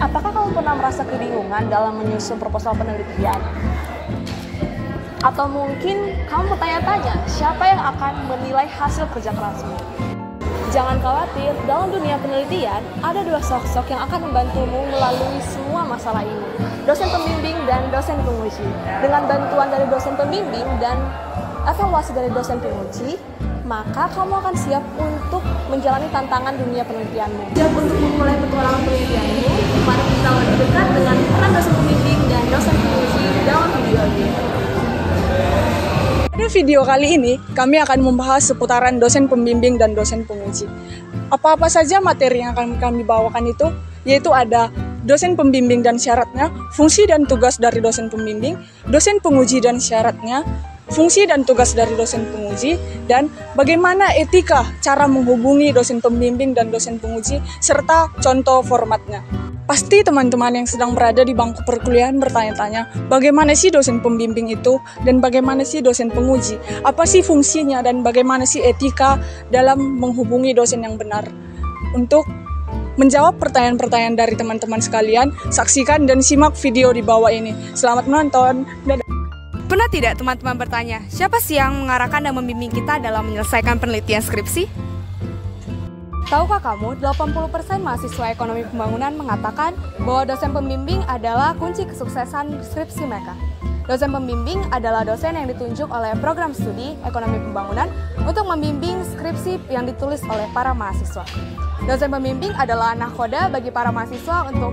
Apakah kamu pernah merasa kebingungan dalam menyusun proposal penelitian? Atau mungkin kamu bertanya-tanya, siapa yang akan menilai hasil kerja kerasmu? Jangan khawatir, dalam dunia penelitian, ada dua sosok yang akan membantumu melalui semua masalah ini. Dosen pembimbing dan dosen penguji. Dengan bantuan dari dosen pembimbing dan evaluasi dari dosen penguji, maka kamu akan siap untuk menjalani tantangan dunia penelitianmu. Siap untuk memulai petualangan penelitianmu, mari kita lebih dekat dengan peran dosen pembimbing dan dosen penguji dalam video ini. Pada video kali ini, kami akan membahas seputaran dosen pembimbing dan dosen penguji. Apa-apa saja materi yang akan kami bawakan itu, yaitu ada dosen pembimbing dan syaratnya, fungsi dan tugas dari dosen pembimbing, dosen penguji dan syaratnya, fungsi dan tugas dari dosen penguji, dan bagaimana etika cara menghubungi dosen pembimbing dan dosen penguji, serta contoh formatnya. Pasti teman-teman yang sedang berada di bangku perkuliahan bertanya-tanya, bagaimana sih dosen pembimbing itu, dan bagaimana sih dosen penguji? Apa sih fungsinya, dan bagaimana sih etika dalam menghubungi dosen yang benar? Untuk menjawab pertanyaan-pertanyaan dari teman-teman sekalian, saksikan dan simak video di bawah ini. Selamat menonton. Dadah. Pernah tidak teman-teman bertanya, siapa sih yang mengarahkan dan membimbing kita dalam menyelesaikan penelitian skripsi? Tahukah kamu, 80% mahasiswa ekonomi pembangunan mengatakan bahwa dosen pembimbing adalah kunci kesuksesan skripsi mereka. Dosen pembimbing adalah dosen yang ditunjuk oleh program studi ekonomi pembangunan untuk membimbing skripsi yang ditulis oleh para mahasiswa. Dosen pembimbing adalah nahkoda bagi para mahasiswa untuk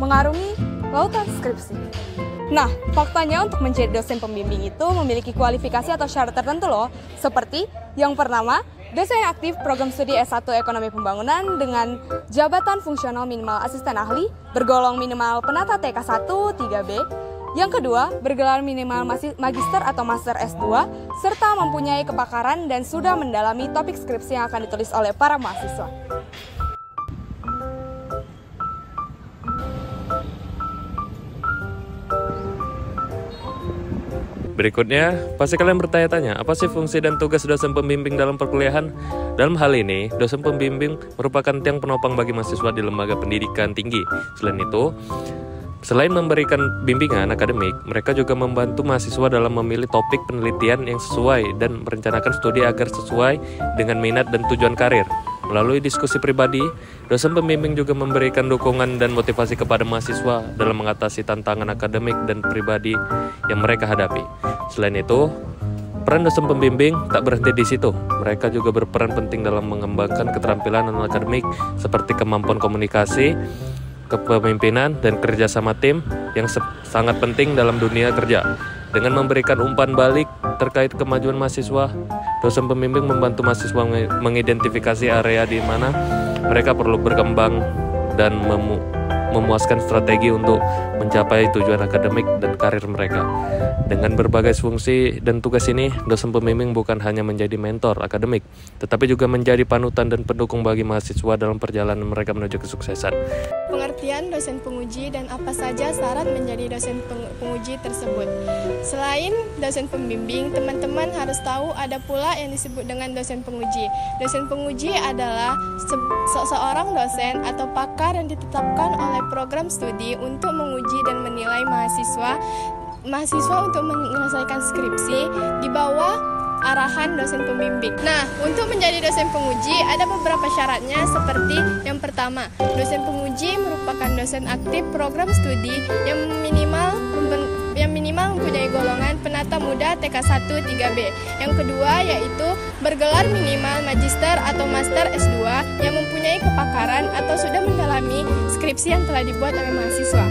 mengarungi lautan skripsi. Nah, faktanya untuk menjadi dosen pembimbing itu memiliki kualifikasi atau syarat tertentu loh, seperti yang pertama, dosen yang aktif program studi S1 Ekonomi Pembangunan dengan jabatan fungsional minimal asisten ahli, bergolong minimal penata TK1 3B. Yang kedua, bergelar minimal magister atau master S2, serta mempunyai kepakaran dan sudah mendalami topik skripsi yang akan ditulis oleh para mahasiswa. Berikutnya, pasti kalian bertanya-tanya, apa sih fungsi dan tugas dosen pembimbing dalam perkuliahan? Dalam hal ini, dosen pembimbing merupakan tiang penopang bagi mahasiswa di lembaga pendidikan tinggi. Selain itu, selain memberikan bimbingan akademik, mereka juga membantu mahasiswa dalam memilih topik penelitian yang sesuai dan merencanakan studi agar sesuai dengan minat dan tujuan karir. Melalui diskusi pribadi, dosen pembimbing juga memberikan dukungan dan motivasi kepada mahasiswa dalam mengatasi tantangan akademik dan pribadi yang mereka hadapi. Selain itu, peran dosen pembimbing tak berhenti di situ. Mereka juga berperan penting dalam mengembangkan keterampilan non-akademik seperti kemampuan komunikasi, kepemimpinan, dan kerjasama tim yang sangat penting dalam dunia kerja. Dengan memberikan umpan balik terkait kemajuan mahasiswa, dosen pembimbing membantu mahasiswa mengidentifikasi area di mana mereka perlu berkembang dan memuaskan strategi untuk mencapai tujuan akademik dan karir mereka. Dengan berbagai fungsi dan tugas ini, dosen pembimbing bukan hanya menjadi mentor akademik, tetapi juga menjadi panutan dan pendukung bagi mahasiswa dalam perjalanan mereka menuju kesuksesan. Pengertian dosen penguji dan apa saja syarat menjadi dosen penguji tersebut. Selain dosen pembimbing, teman-teman harus tahu ada pula yang disebut dengan dosen penguji. Dosen penguji adalah seorang dosen atau pakar yang ditetapkan oleh program studi untuk menguji dan menilai mahasiswa untuk menyelesaikan skripsi di bawah arahan dosen pembimbing. Nah, untuk menjadi dosen penguji ada beberapa syaratnya seperti yang pertama, dosen penguji merupakan dosen aktif program studi yang minimal mempunyai golongan penata muda TK1 3B. Yang kedua yaitu bergelar minimal magister atau master S2 yang mempunyai kepakaran atau sudah mendalami skripsi yang telah dibuat oleh mahasiswa.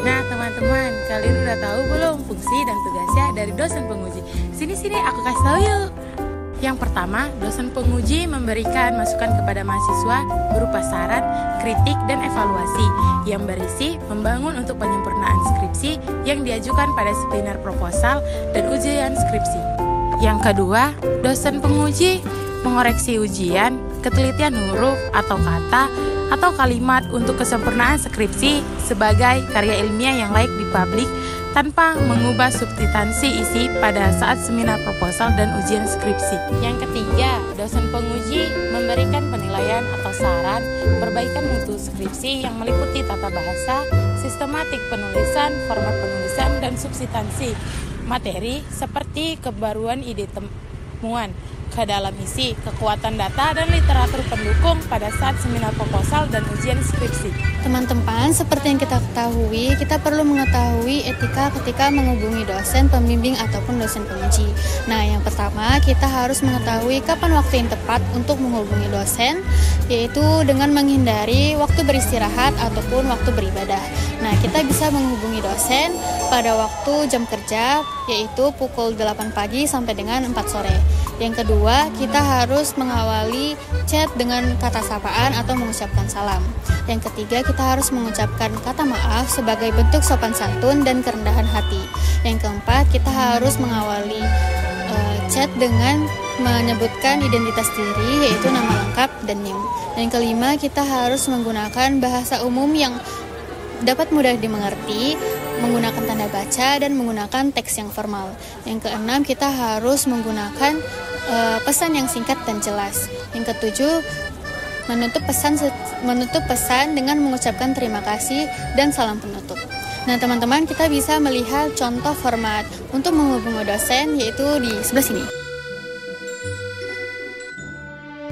Nah teman-teman, kalian udah tahu belum fungsi dan tugasnya dari dosen penguji? Sini aku kasih tahu yuk. Yang pertama, dosen penguji memberikan masukan kepada mahasiswa berupa saran, kritik, dan evaluasi yang berisi membangun untuk penyempurnaan skripsi yang diajukan pada disipliner proposal dan ujian skripsi. Yang kedua, dosen penguji mengoreksi ujian, ketelitian huruf atau kata, atau kalimat untuk kesempurnaan skripsi sebagai karya ilmiah yang layak dipublik tanpa mengubah substansi isi pada saat seminar proposal dan ujian skripsi. Yang ketiga, dosen penguji memberikan penilaian atau saran perbaikan mutu skripsi yang meliputi tata bahasa, sistematik penulisan, format penulisan, dan substansi materi seperti kebaruan ide temuan ke dalam isi, kekuatan data, dan literatur pendukung pada saat seminar proposal dan ujian skripsi. Teman-teman, seperti yang kita ketahui, kita perlu mengetahui etika ketika menghubungi dosen pembimbing ataupun dosen penguji. Nah, yang pertama, kita harus mengetahui kapan waktu yang tepat untuk menghubungi dosen, yaitu dengan menghindari waktu beristirahat ataupun waktu beribadah. Nah, kita bisa menghubungi dosen pada waktu jam kerja, yaitu pukul 8 pagi sampai dengan 4 sore. Yang kedua, kita harus mengawali chat dengan kata sapaan atau mengucapkan salam. Yang ketiga, kita harus mengucapkan kata maaf sebagai bentuk sopan santun dan kerendahan hati. Yang keempat, kita harus mengawali chat dengan menyebutkan identitas diri, yaitu nama lengkap dan NIM. Yang kelima, kita harus menggunakan bahasa umum yang dapat mudah dimengerti, menggunakan tanda baca, dan menggunakan teks yang formal. Yang keenam, kita harus menggunakan pesan yang singkat dan jelas. Yang ketujuh, menutup pesan dengan mengucapkan terima kasih dan salam penutup. Nah, teman-teman, kita bisa melihat contoh format untuk menghubungi dosen, yaitu di sebelah sini.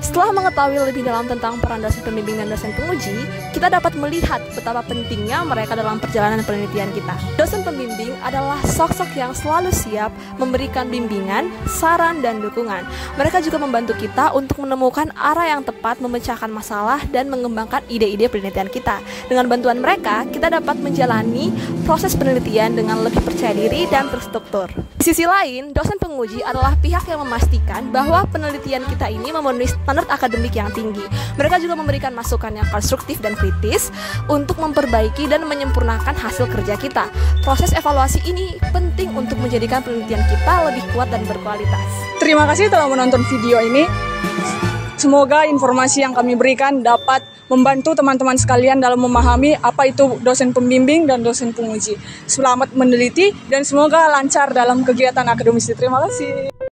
Setelah mengetahui lebih dalam tentang peran dosen pembimbing dan dosen penguji, kita dapat melihat betapa pentingnya mereka dalam perjalanan penelitian kita. Dosen pembimbing adalah sosok yang selalu siap memberikan bimbingan, saran, dan dukungan. Mereka juga membantu kita untuk menemukan arah yang tepat memecahkan masalah dan mengembangkan ide-ide penelitian kita. Dengan bantuan mereka, kita dapat menjalani proses penelitian dengan lebih percaya diri dan terstruktur. Di sisi lain, dosen penguji adalah pihak yang memastikan bahwa penelitian kita ini memenuhi standar akademik yang tinggi. Mereka juga memberikan masukan yang konstruktif dan kritis untuk memperbaiki dan menyempurnakan hasil kerja kita. Proses evaluasi ini penting untuk menjadikan penelitian kita lebih kuat dan berkualitas. Terima kasih telah menonton video ini. Semoga informasi yang kami berikan dapat membantu teman-teman sekalian dalam memahami apa itu dosen pembimbing dan dosen penguji. Selamat meneliti dan semoga lancar dalam kegiatan akademis. Terima kasih.